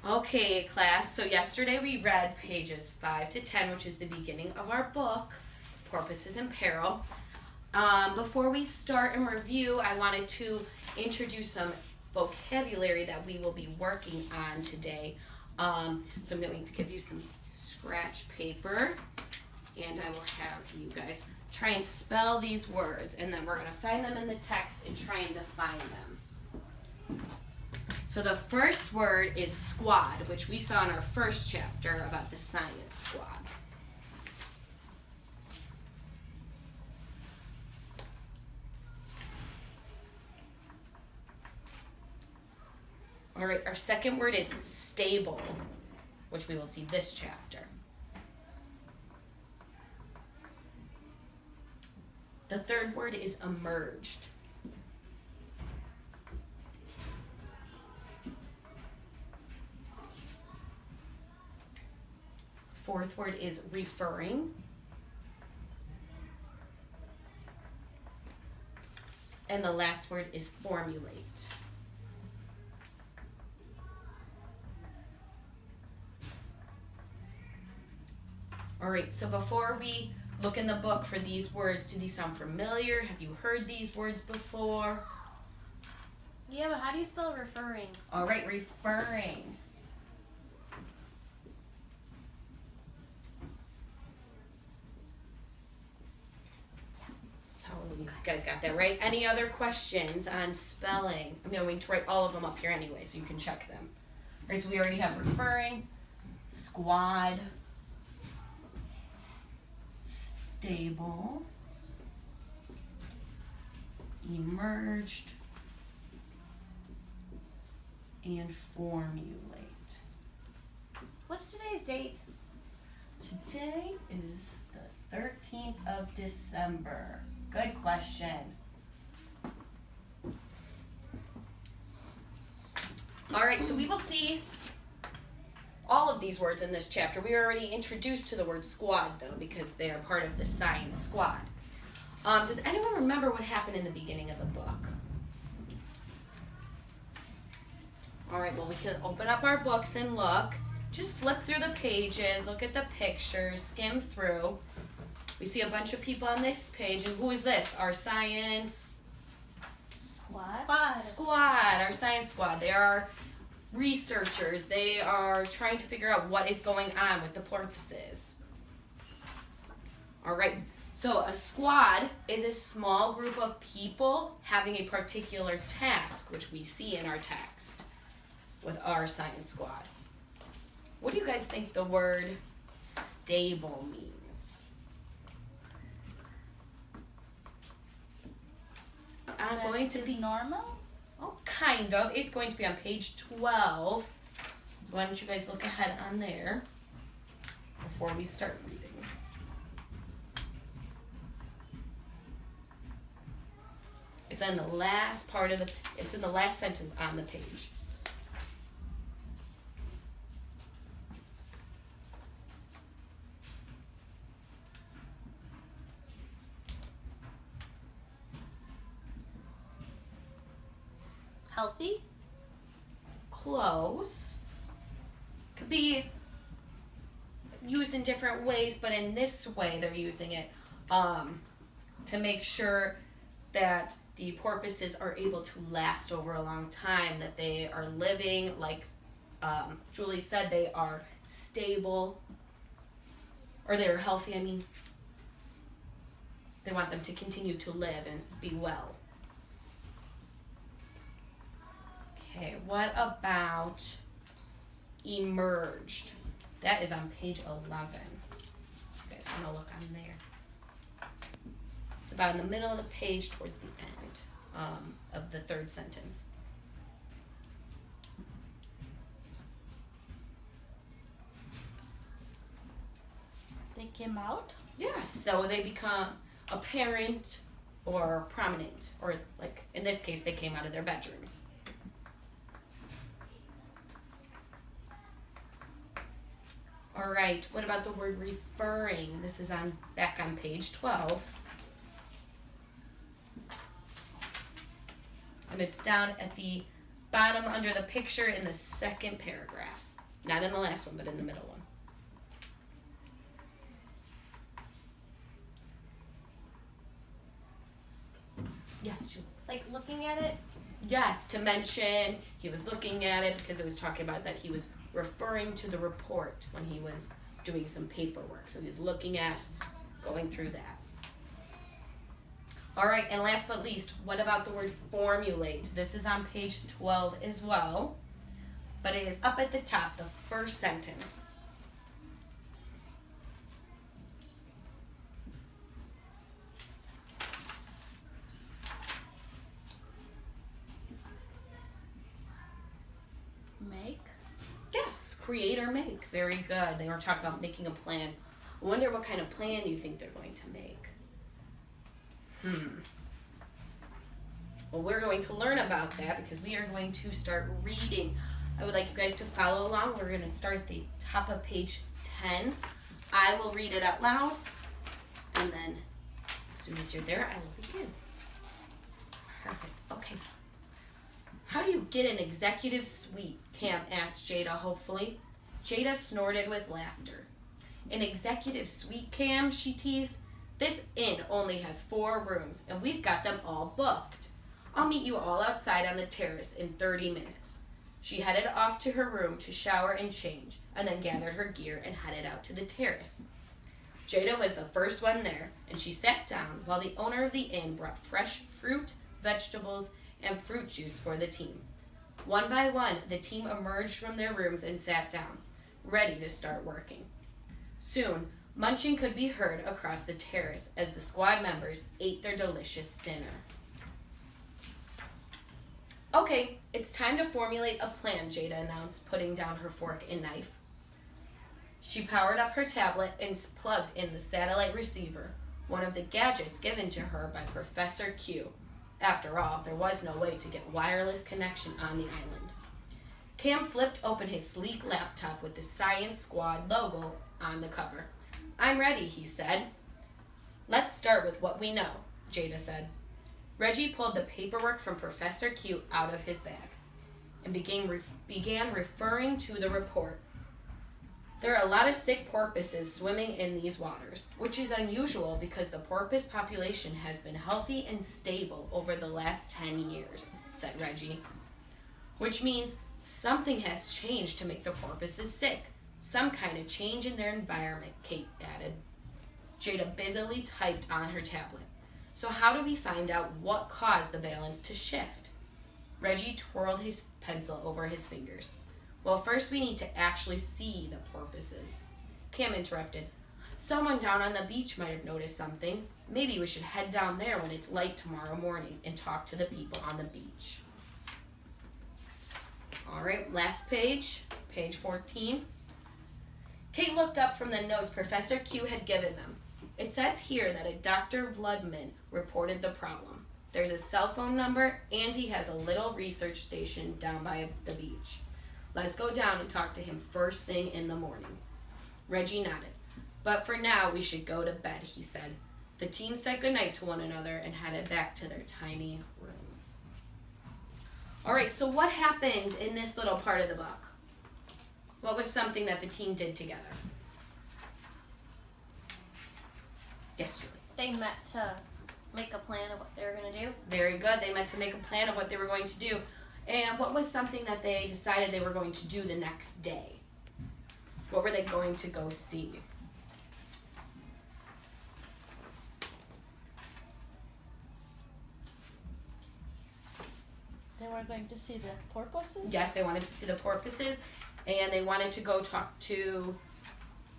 Okay, class, so yesterday we read pages 5 to 10, which is the beginning of our book, Porpoises in Peril. Before we start and review, I wanted to introduce some vocabulary that we will be working on today. So I'm going to give you some scratch paper, and I will have you guys try and spell these words, and then we're going to find them in the text and try and define them. So the first word is squad, which we saw in our first chapter about the science squad. All right, our second word is stable, which we will see this chapter. The third word is emerged. Fourth word is referring. And the last word is formulate. All right, so before we look in the book for these words, do these sound familiar? Have you heard these words before? Yeah, but how do you spell referring? All right, referring. So you guys got that right. Any other questions on spelling? I'm going to write all of them up here anyway, so you can check them. All right, so we already have referring, squad, stable, emerged, and formulate. What's today's date? Today is the 13th of December. Good question. All right, so we will see all of these words in this chapter. We were already introduced to the word squad, though, because they are part of the science squad. Does anyone remember what happened in the beginning of the book? All right, well, we can open up our books and look. Just flip through the pages, look at the pictures, skim through. We see a bunch of people on this page, and who is this? Our science squad, our science squad. They are researchers. They are trying to figure out what is going on with the porpoises. All right, so a squad is a small group of people having a particular task, which we see in our text with our science squad. What do you guys think the word stable means? I'm going to be normal? Oh, kind of. It's going to be on page 12. Why don't you guys look ahead on there before we start reading. It's in the last part of it's in the last sentence on the page. Healthy? Close. Could be used in different ways, but in this way they're using it to make sure that the porpoises are able to last over a long time, that they are living, like Julie said, they are stable, or they're healthy, I mean. They want them to continue to live and be well. Okay, what about emerged? That is on page 11. You guys want to look on there. It's about in the middle of the page towards the end of the third sentence. They came out? Yes, so they become apparent or prominent, or like in this case, they came out of their bedrooms. All right, what about the word referring? This is back on page 12. And it's down at the bottom under the picture in the second paragraph. Not in the last one, but in the middle one. Yes, Julie. Like looking at it? Yes, to mention he was looking at it because it was talking about that he was referring to the report when he was doing some paperwork. So he's looking at going through that. All right, and last but least, what about the word formulate? This is on page 12 as well, but it is up at the top, the first sentence. Make? Yes, create or make. Very good. They were talking about making a plan. I wonder what kind of plan you think they're going to make. Well, we're going to learn about that because we are going to start reading. I would like you guys to follow along. We're going to start at the top of page 10. I will read it out loud, and then as soon as you're there, I will begin. Perfect. Okay. How do you get an executive suite? Cam asked Jada hopefully. Jada snorted with laughter. An executive suite, Cam, she teased. This inn only has 4 rooms, and we've got them all booked. I'll meet you all outside on the terrace in 30 minutes. She headed off to her room to shower and change, and then gathered her gear and headed out to the terrace. Jada was the first one there, and she sat down while the owner of the inn brought fresh fruit, vegetables, and fruit juice for the team. One by one, the team emerged from their rooms and sat down, ready to start working. Soon, munching could be heard across the terrace as the squad members ate their delicious dinner. Okay, it's time to formulate a plan, Jada announced, putting down her fork and knife. She powered up her tablet and plugged in the satellite receiver, one of the gadgets given to her by Professor Q. After all, there was no way to get wireless connection on the island. Cam flipped open his sleek laptop with the Science Squad logo on the cover. I'm ready, he said. Let's start with what we know, Jada said. Reggie pulled the paperwork from Professor Q out of his bag and began referring to the report. There are a lot of sick porpoises swimming in these waters, which is unusual because the porpoise population has been healthy and stable over the last 10 years, said Reggie. Which means something has changed to make the porpoises sick. Some kind of change in their environment, Kate added. Jada busily typed on her tablet. So how do we find out what caused the balance to shift? Reggie twirled his pencil over his fingers. Well, first we need to actually see the porpoises. Cam interrupted. Someone down on the beach might have noticed something. Maybe we should head down there when it's light tomorrow morning and talk to the people on the beach. All right, last page, page 14. Kate looked up from the notes Professor Q had given them. It says here that a Dr. Vludman reported the problem. There's a cell phone number, and he has a little research station down by the beach. Let's go down and talk to him first thing in the morning. Reggie nodded. But for now, we should go to bed, he said. The team said goodnight to one another and headed back to their tiny rooms. All right, so what happened in this little part of the book? What was something that the team did together? Yes, Julie. They met to make a plan of what they were going to do. Very good. They met to make a plan of what they were going to do. And what was something that they decided they were going to do the next day? What were they going to go see? They were going to see the porpoises? Yes, they wanted to see the porpoises, and they wanted to go talk to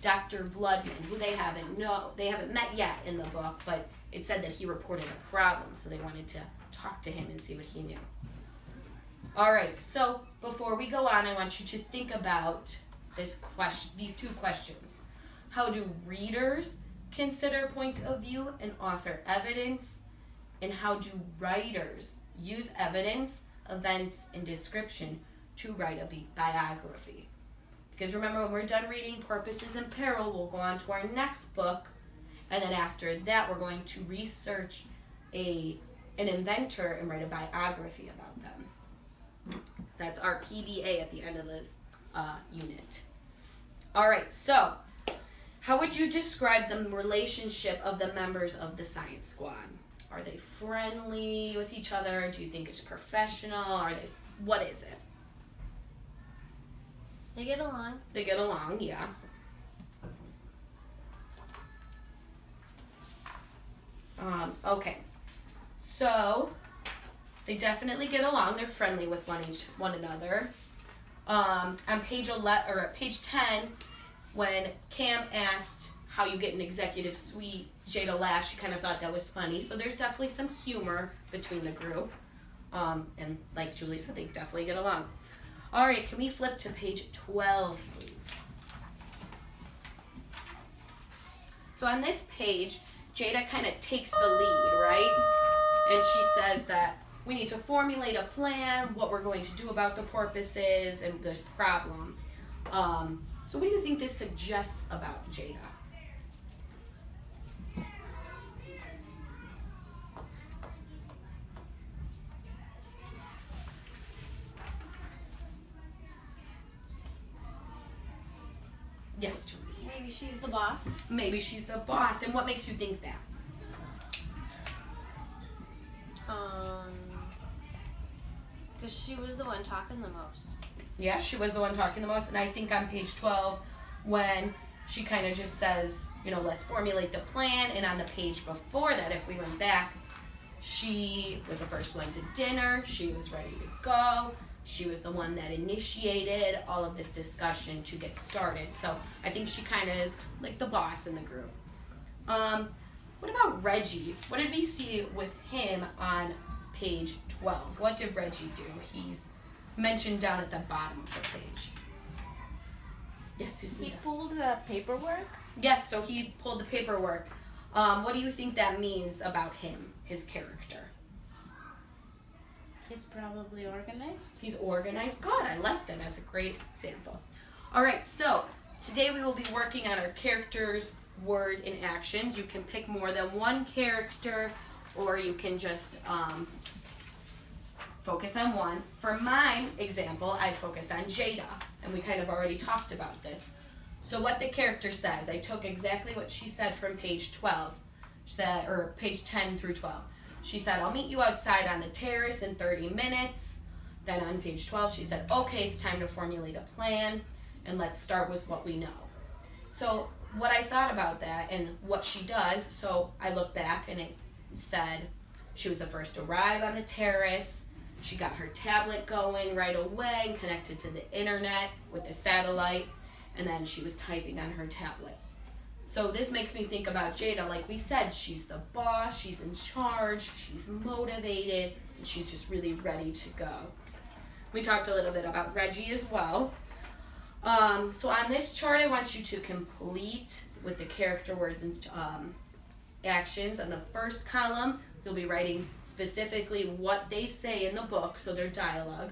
Dr. Vludman, who they haven't met yet in the book, but it said that he reported a problem, so they wanted to talk to him and see what he knew. All right, so before we go on, I want you to think about these two questions. How do readers consider point of view and author evidence? And how do writers use evidence, events, and description to write a biography? Because remember, when we're done reading Porpoises in Peril, we'll go on to our next book, and then after that, we're going to research an inventor and write a biography about them. That's our PBA at the end of this unit. All right, so how would you describe the relationship of the members of the science squad? Are they friendly with each other? Do you think it's professional? What is it? They get along. They get along, yeah. Okay, so they definitely get along. They're friendly with one another. On page 11 or page 10, when Cam asked how you get an executive suite, Jada laughed. She kind of thought that was funny. So there's definitely some humor between the group. And like Julie said, they definitely get along. All right, can we flip to page 12, please? So on this page, Jada kind of takes the lead, right? And she says that we need to formulate a plan, what we're going to do about the porpoises and this problem. So what do you think this suggests about Jada? Yes, Julie. Maybe she's the boss. Maybe she's the boss. And what makes you think that? Because she was the one talking the most. Yeah, she was the one talking the most. And I think on page 12, when she kind of just says, you know, let's formulate the plan. And on the page before that, if we went back, she was the first one to dinner. She was ready to go. She was the one that initiated all of this discussion to get started. So I think she kind of is like the boss in the group. What about Reggie? What did we see with him on page 12? What did Reggie do? He's mentioned down at the bottom of the page. Yes, Susan. He pulled the paperwork. Yes, so he pulled the paperwork. What do you think that means about him, his character? He's probably organized. He's organized. Good, I like that. That's a great example. All right, so today we will be working on our characters, word, and actions. You can pick more than one character, or you can just focus on one. For my example, I focused on Jada, and we kind of already talked about this. So what the character says, I took exactly what she said from page 12, or page 10 through 12. She said, I'll meet you outside on the terrace in 30 minutes. Then on page 12, she said, okay, it's time to formulate a plan, and let's start with what we know. So what I thought about that and what she does, so I looked back and it said she was the first to arrive on the terrace. She got her tablet going right away and connected to the internet with the satellite, and then she was typing on her tablet. So this makes me think about Jada. Like we said, she's the boss, she's in charge, she's motivated, and she's just really ready to go. We talked a little bit about Reggie as well. So on this chart, I want you to complete with the character words and actions. On the first column, you'll be writing specifically what they say in the book, so their dialogue.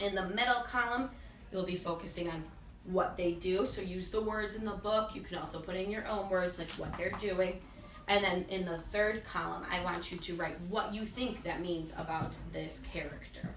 In the middle column, you'll be focusing on what they do, so use the words in the book. You can also put in your own words, like what they're doing. And then in the third column, I want you to write what you think that means about this character.